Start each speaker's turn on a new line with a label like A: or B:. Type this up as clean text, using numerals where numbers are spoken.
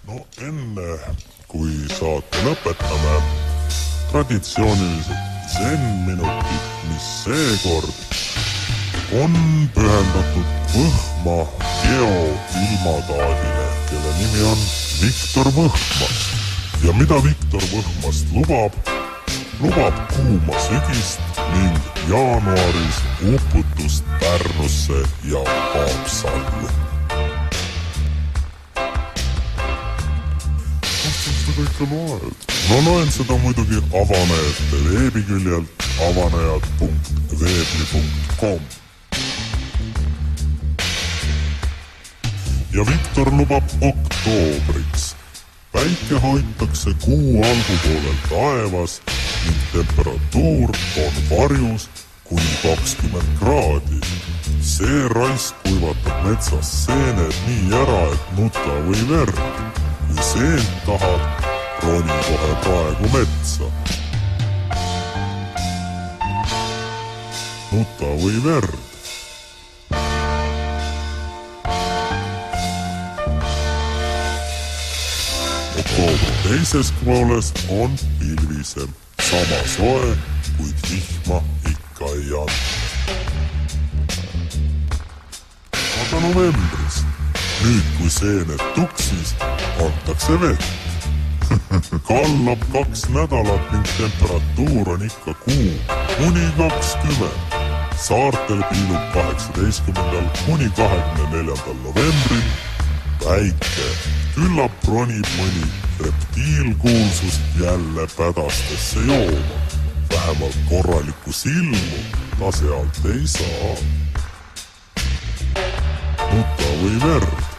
A: No enne, kui saate lõpetame, traditsioonilised zen-minutid, mis seekord on pühendatud Võhma geoilmataadile, kelle nimi on Viktor Võhmas. Ja mida Viktor Võhmast lubab? Lubab kuuma sügist ning jaanuaris uputust Pärnusse ja Haapsallu. Kõik on loed. No loen seda muidugi avanejate veebiküljelt avanejad.veebli.com. Ja Viktor lubab oktoobriks. Päike hoitakse kuu algupoolel taevas ning temperatuur on varjus kuni 20 kraadi. See raisk kuivatab metsas seened nii ära, et nuta või verd. Kui seent tahad, roni kohe praegu metsa. Nuta või verd. Oktoobri teises pooles on pilvisem. Sama soe, kuid vihma ikka ei anda. Aga novembris, nüüd kui seened tuksis, antakse vett. Kallab 2 nädalat ning temperatuur on ikka kuu kuni 20. Saartel piilub 18. kuni 24. novembril päike. Küllap ronib mõni reptiilkuulsust jälle pädastesse jooma. Vähemalt korralikku silmu ta sealt ei saa. Nuta või verd.